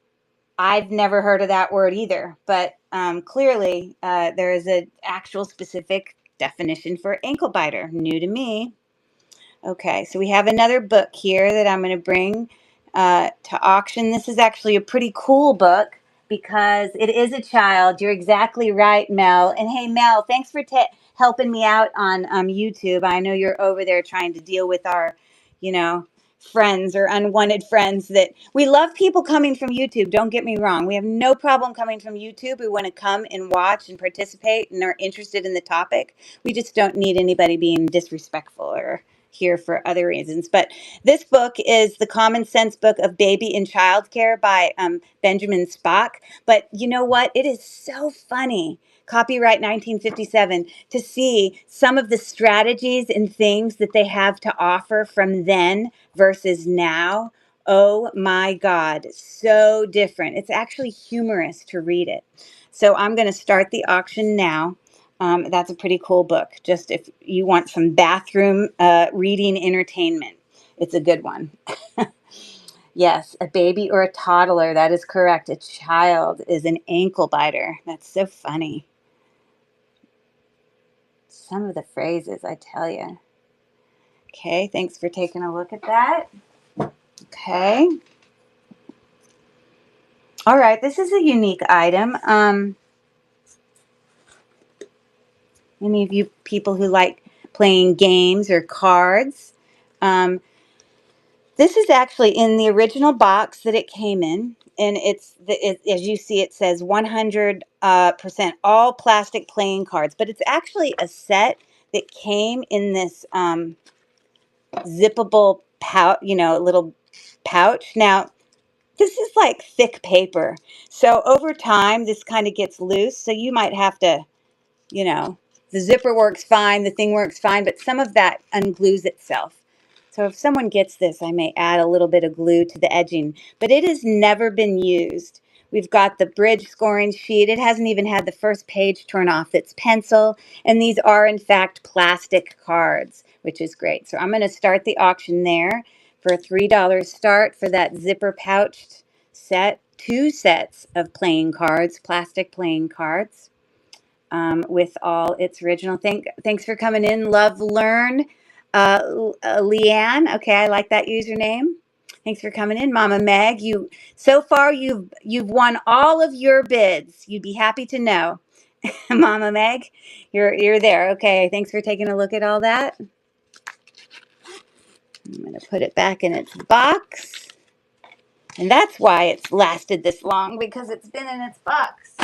I've never heard of that word either, but clearly there is an actual specific definition for ankle biter. New to me. Okay, so we have another book here that I'm going to bring to auction. This is actually a pretty cool book because it is a child. You're exactly right, Mel. And hey, Mel, thanks for helping me out on YouTube. I know you're over there trying to deal with our, friends or unwanted friends. That we love people coming from YouTube. Don't get me wrong. We have no problem coming from YouTube. We want to come and watch and participate and are interested in the topic. We just don't need anybody being disrespectful or here for other reasons. But this book is The Common Sense Book of Baby and Childcare by Benjamin Spock. But you know what? It is so funny. Copyright 1957, to see some of the strategies and things that they have to offer from then versus now. Oh my God, so different. It's actually humorous to read it. So I'm going to start the auction now. That's a pretty cool book. Just if you want some bathroom reading entertainment, it's a good one. Yes, a baby or a toddler. That is correct. A child is an ankle biter. That's so funny. Some of the phrases, I tell you. Okay, thanks for taking a look at that. Okay. All right, this is a unique item. Any of you people who like playing games or cards, this is actually in the original box that it came in, and as you see, it says 100% all plastic playing cards, but it's actually a set that came in this zippable pouch, little pouch. Now, this is like thick paper, so over time, this kind of gets loose. So you might have to, you know, the zipper works fine, the thing works fine, but some of that unglues itself. So if someone gets this, I may add a little bit of glue to the edging, but it has never been used. We've got the bridge scoring sheet. It hasn't even had the first page torn off. It's pencil, and these are in fact plastic cards, which is great. So I'm going to start the auction there for a $3 start for that zipper pouched set, 2 sets of playing cards, plastic playing cards. With all its original. Thanks for coming in. Love Learn, Leanne. Okay, I like that username. Thanks for coming in, Mama Meg. So far you've won all of your bids. You'd be happy to know, Mama Meg. You're there. Okay, thanks for taking a look at all that. I'm gonna put it back in its box, and that's why it's lasted this long, because it's been in its box.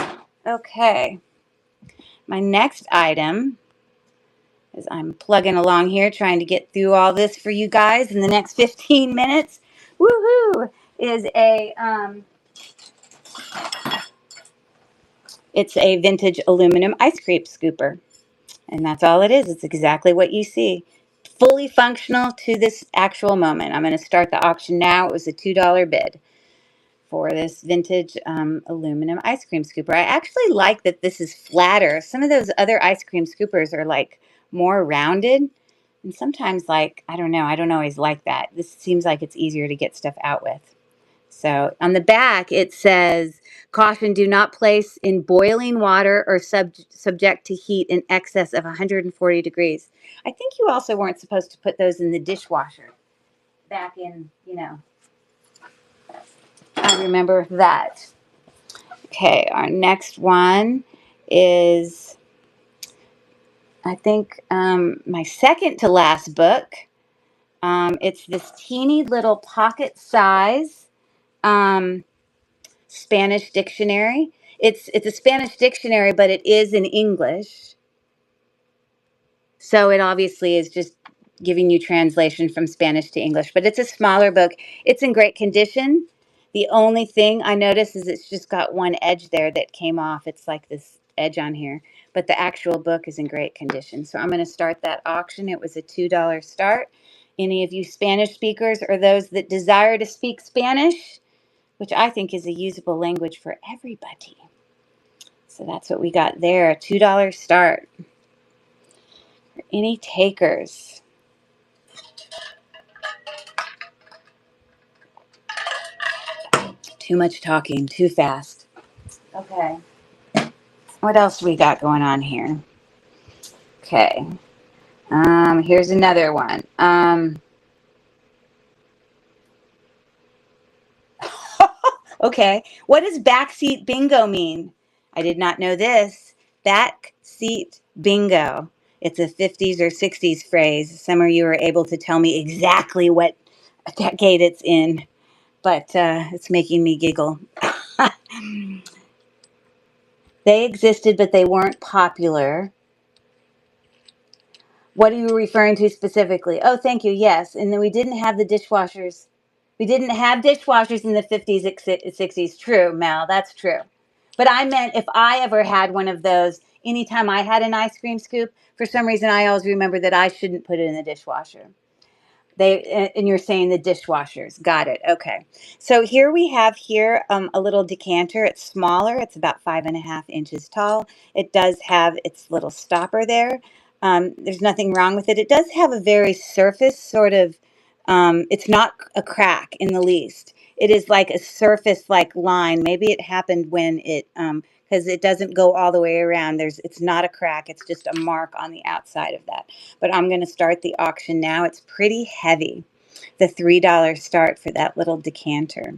Okay. My next item, as I'm plugging along here trying to get through all this for you guys in the next 15 minutes, woohoo, is it's a vintage aluminum ice cream scooper. And that's all it is. It's exactly what you see. Fully functional to this actual moment. I'm going to start the auction now. It was a $2 bid for this vintage aluminum ice cream scooper. I actually like that this is flatter. Some of those other ice cream scoopers are like more rounded. And sometimes, like, I don't know, I don't always like that. This seems like it's easier to get stuff out with. So on the back, it says, caution, do not place in boiling water or subject to heat in excess of 140 degrees. I think you also weren't supposed to put those in the dishwasher back in, I remember that. Okay, our next one is, I think, my second to last book. It's this teeny little pocket size Spanish dictionary. It's a Spanish dictionary, but it is in English. So it obviously is just giving you translation from Spanish to English, but it's a smaller book. It's in great condition. The only thing I noticed is it's just got one edge there that came off. It's like this edge on here, but the actual book is in great condition. So I'm going to start that auction. It was a $2 start. Any of you Spanish speakers or those that desire to speak Spanish, which I think is a usable language for everybody. So that's what we got there, a $2 start. For any takers? Too much talking, too fast. Okay. What else we got going on here? Okay. Here's another one. Okay. What does backseat bingo mean? I did not know this. Backseat bingo. It's a 50s or 60s phrase. Some of you are able to tell me exactly what decade it's in, but it's making me giggle. They existed, but they weren't popular. What are you referring to specifically? Oh, thank you. Yes. And then we didn't have the dishwashers. We didn't have dishwashers in the 50s, 60s. True, Mel. That's true. But I meant if I ever had one of those, anytime I had an ice cream scoop, for some reason I always remember that I shouldn't put it in the dishwasher. And you're saying the dishwashers. Got it. Okay. So here we have here a little decanter. It's smaller. It's about 5.5 inches tall. It does have its little stopper there. There's nothing wrong with it. It does have a very surface sort of. It's not a crack in the least. It is like a surface like line. Maybe it happened when it because it doesn't go all the way around. It's not a crack. It's just a mark on the outside of that. But I'm going to start the auction now. It's pretty heavy. The $3 start for that little decanter.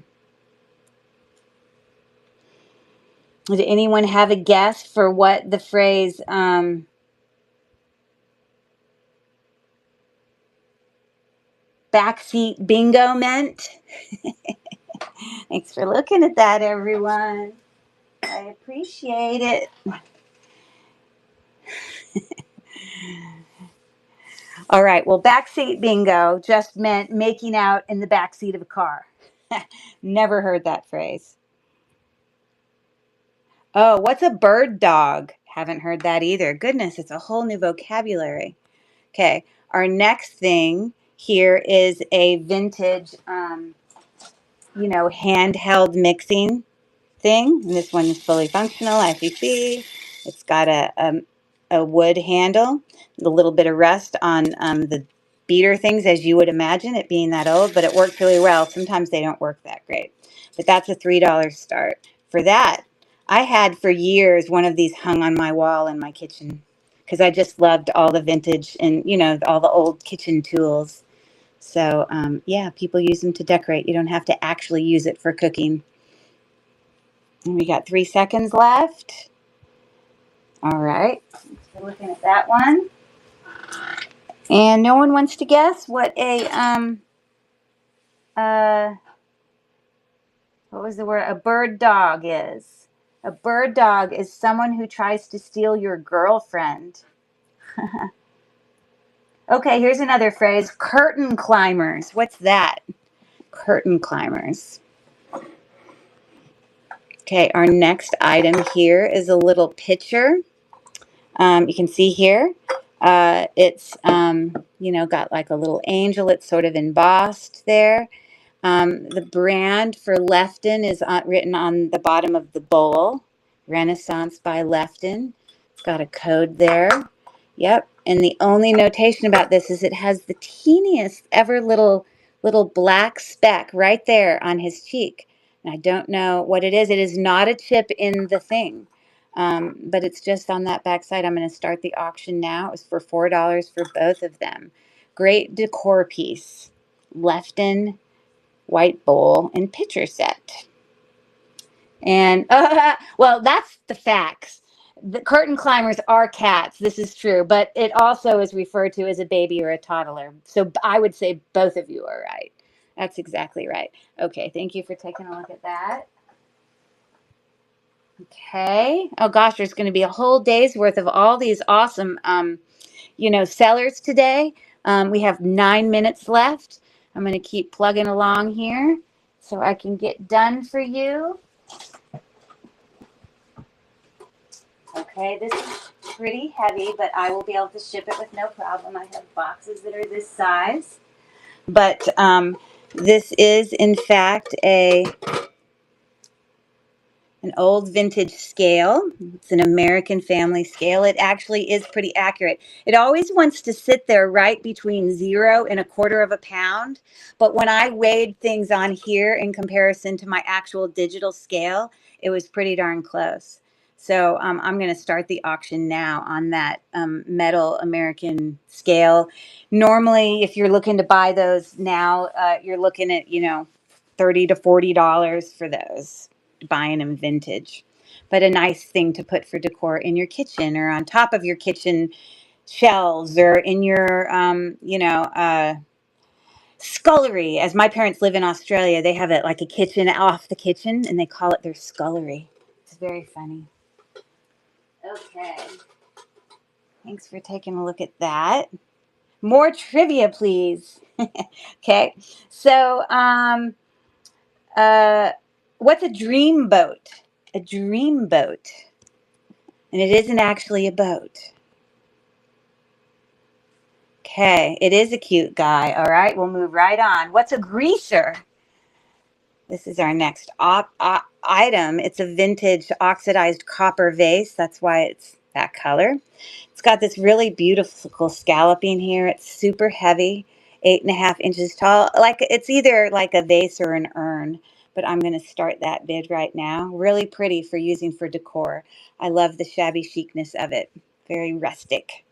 Did anyone have a guess for what the phrase backseat bingo meant? Thanks for looking at that, everyone. I appreciate it. All right, well, backseat bingo just meant making out in the backseat of a car. Never heard that phrase. Oh, what's a bird dog? Haven't heard that either. Goodness, it's a whole new vocabulary. Okay, our next thing here is a vintage, handheld mixing thing. And this one is fully functional, as you see. It's got a wood handle, a little bit of rust on the beater things, as you would imagine, it being that old, but it works really well. Sometimes they don't work that great. But that's a $3 start. For that, I had for years one of these hung on my wall in my kitchen because I just loved all the vintage and, all the old kitchen tools. So, yeah, people use them to decorate. You don't have to actually use it for cooking. And we got 3 seconds left. All right. So looking at that one. And no one wants to guess what what was the word? A bird dog is. A bird dog is someone who tries to steal your girlfriend. Okay, here's another phrase. Curtain climbers. What's that? Curtain climbers. Okay, our next item here is a little picture. You can see here, it's, got like a little angel. It's sort of embossed there. The brand for Lefton is written on the bottom of the bowl. Renaissance by Lefton. It's got a code there. Yep. And the only notation about this is it has the teeniest ever little black speck right there on his cheek. And I don't know what it is. It is not a chip in the thing. But it's just on that back side. I'm going to start the auction now. It was for $4 for both of them. Great decor piece. Lefton white bowl and pitcher set. And, well, that's the facts. The curtain climbers are cats. This is true. But it also is referred to as a baby or a toddler. So I would say both of you are right. That's exactly right. Okay, thank you for taking a look at that. Okay. Oh gosh, there's going to be a whole day's worth of all these awesome, sellers today. We have 9 minutes left. I'm going to keep plugging along here so I can get done for you. Okay, this is pretty heavy, but I will be able to ship it with no problem. I have boxes that are this size. But this is, in fact, an old vintage scale. It's an American family scale. It actually is pretty accurate. It always wants to sit there right between 0 and 1/4 of a pound. But when I weighed things on here in comparison to my actual digital scale, it was pretty darn close. So I'm going to start the auction now on that metal American scale. Normally, if you're looking to buy those now, you're looking at, $30 to $40 for those, buying them vintage. But a nice thing to put for decor in your kitchen or on top of your kitchen shelves or in your, Scullery. As my parents live in Australia, they have it like a kitchen off the kitchen, and they call it their scullery. It's very funny. Okay. Thanks for taking a look at that. More trivia, please. Okay. So, uh, what's a dream boat? A dream boat. And it isn't actually a boat. Okay. It is a cute guy. All right. We'll move right on. What's a greaser? This is our next item. It's a vintage oxidized copper vase. That's why it's that color. It's got this really beautiful scalloping here. It's super heavy, 8.5 inches tall. Like it's either like a vase or an urn, but I'm going to start that bid right now. Really pretty for using for decor. I love the shabby chicness of it. Very rustic,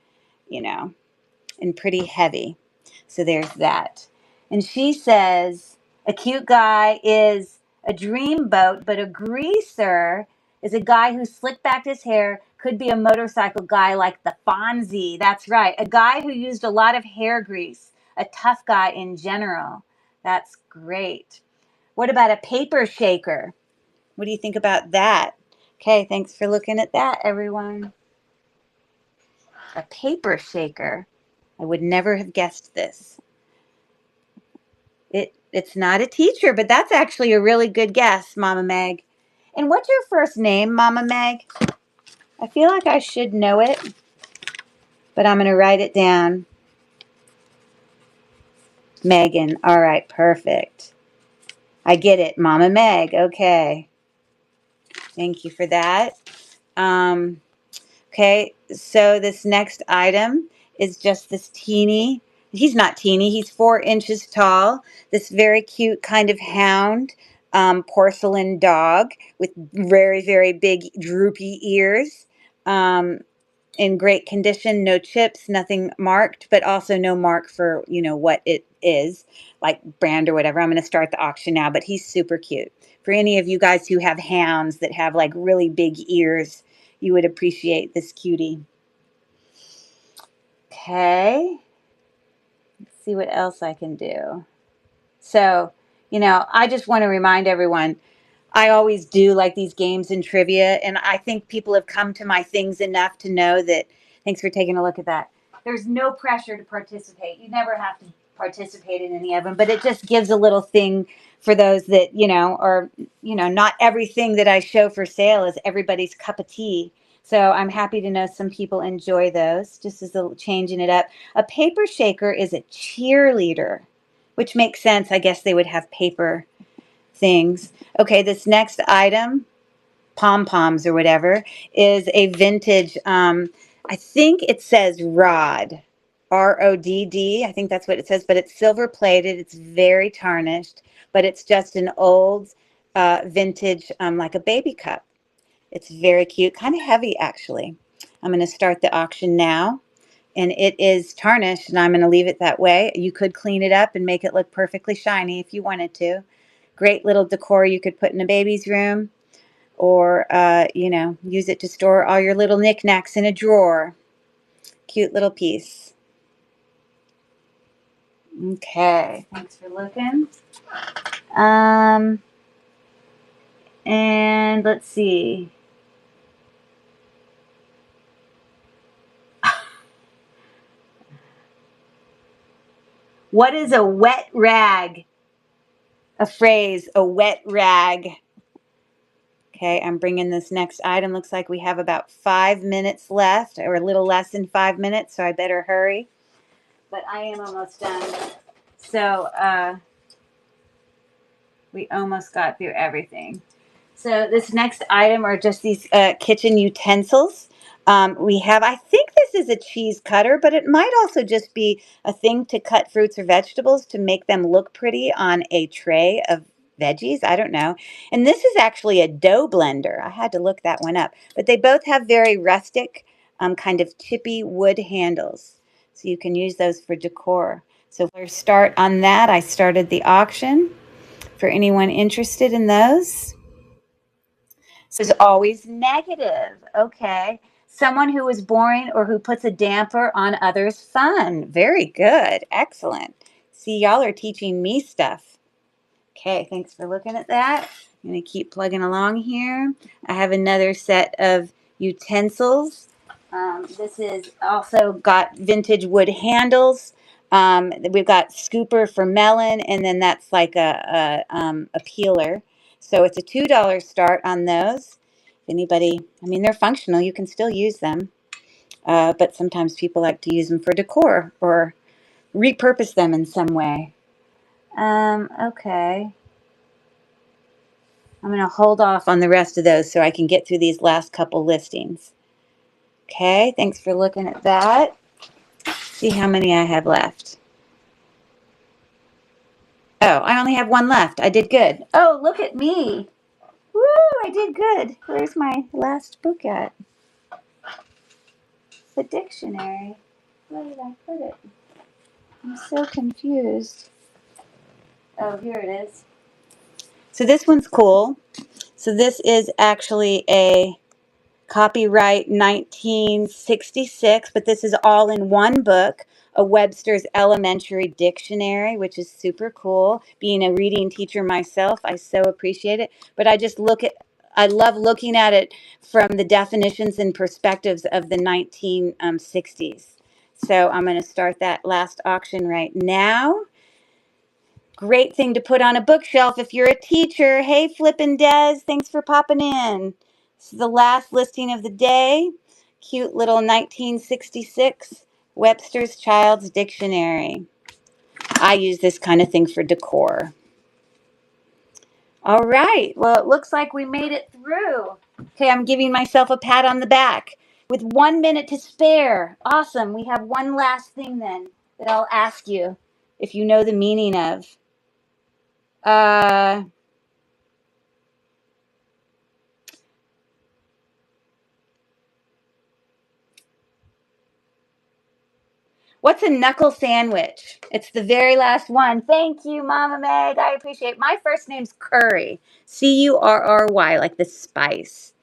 you know, and pretty heavy. So there's that. And she says a cute guy is a dreamboat, but a greaser is a guy who slicked back his hair, could be a motorcycle guy like the Fonzie. That's right. A guy who used a lot of hair grease, a tough guy in general. That's great. What about a paper shaker? What do you think about that? Okay, thanks for looking at that, everyone. A paper shaker. I would never have guessed this. It's not a teacher, but that's actually a really good guess, Mama Meg. And what's your first name, Mama Meg? I feel like I should know it, but I'm going to write it down. Megan. All right, perfect. I get it, Mama Meg. Okay. Thank you for that. Okay, so this next item is just this teeny, he's not teeny, he's 4 inches tall, this very cute kind of hound porcelain dog with very, very big droopy ears. In great condition, no chips, nothing marked, but also no mark for, what it is, like brand or whatever. I'm going to start the auction now, but he's super cute. For any of you guys who have hounds that have like really big ears, you would appreciate this cutie. Okay. Let's see what else I can do. So, I just want to remind everyone, I always do like these games and trivia, and I think people have come to my things enough to know that, thanks for taking a look at that. There's no pressure to participate. You never have to participate in any of them, but it just gives a little thing for those that, are, not everything that I show for sale is everybody's cup of tea. So I'm happy to know some people enjoy those, just as a changing it up. A paper shaker is a cheerleader, which makes sense. I guess they would have paper things. Okay, this next item, pom-poms or whatever, is a vintage, I think it says rod, RODD. I think that's what it says, but it's silver plated. It's very tarnished, but it's just an old vintage, like a baby cup. It's very cute, kind of heavy actually. I'm going to start the auction now. And it is tarnished, and I'm going to leave it that way. You could clean it up and make it look perfectly shiny if you wanted to. Great little decor you could put in a baby's room, or, use it to store all your little knickknacks in a drawer. Cute little piece. Okay, thanks for looking. And let's see. What is a wet rag? A phrase, a wet rag. Okay, I'm bringing this next item. Looks like we have about 5 minutes left, or a little less than 5 minutes, so I better hurry. But I am almost done. So we almost got through everything. So this next item are just these kitchen utensils. We have, I think this is a cheese cutter, but it might also just be a thing to cut fruits or vegetables to make them look pretty on a tray of veggies. I don't know. And this is actually a dough blender. I had to look that one up. But they both have very rustic, kind of chippy wood handles. So you can use those for decor. So for start on that, I started the auction for anyone interested in those. So it's always negative. Okay. Someone who is boring or who puts a damper on others' fun. Very good. Excellent. See, y'all are teaching me stuff. Okay, thanks for looking at that. I'm going to keep plugging along here. I have another set of utensils. This is also got vintage wood handles. We've got scooper for melon, and then that's like a peeler. So it's a $2 start on those. If anybody, I mean, they're functional. You can still use them. But sometimes people like to use them for decor or repurpose them in some way. Okay. I'm going to hold off on the rest of those so I can get through these last couple listings. Okay, thanks for looking at that. See how many I have left. Oh, I only have one left. I did good. Oh, look at me. Woo, I did good. Where's my last book at? The dictionary. Where did I put it? I'm so confused. Oh, here it is. So this one's cool. So this is actually a copyright 1966, but this is all in one book, a Webster's Elementary Dictionary, which is super cool. Being a reading teacher myself, I so appreciate it. But I love looking at it from the definitions and perspectives of the 1960s. So I'm going to start that last auction right now. Great thing to put on a bookshelf if you're a teacher. Hey, Flippin' Des, thanks for popping in. This is the last listing of the day. Cute little 1966 Webster's Child's Dictionary. I use this kind of thing for decor. All right, well, it looks like we made it through. Okay, I'm giving myself a pat on the back. With 1 minute to spare. Awesome, we have one last thing then that I'll ask you if you know the meaning of. What's a knuckle sandwich? It's the very last one. Thank you, Mama Meg. I appreciate it. My first name's Curry. Curry, like the spice.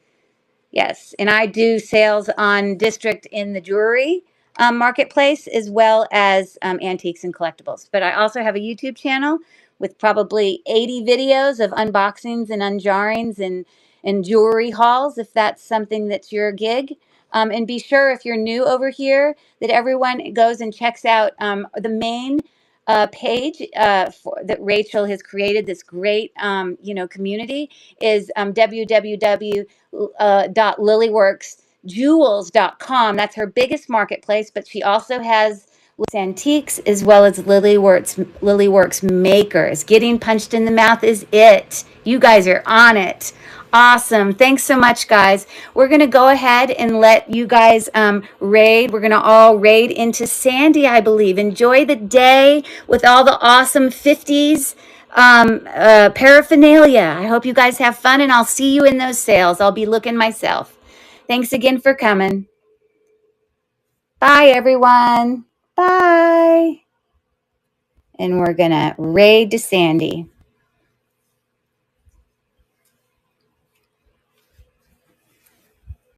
Yes, and I do sales on District in the jewelry marketplace as well as antiques and collectibles. But I also have a YouTube channel with probably 80 videos of unboxings and unjarrings and jewelry hauls, if that's something that's your gig. And be sure, if you're new over here, that everyone goes and checks out the main page that Rachel has created. This great, community is www.lilyworksjewels.com. That's her biggest marketplace, but she also has antiques as well as Lilyworks makers. Getting punched in the mouth is it. You guys are on it. Awesome. Thanks so much, guys. We're going to go ahead and let you guys raid. We're going to all raid into Sandy, I believe. Enjoy the day with all the awesome 50s paraphernalia. I hope you guys have fun, and I'll see you in those sales. I'll be looking myself. Thanks again for coming. Bye, everyone. Bye. And we're going to raid to Sandy.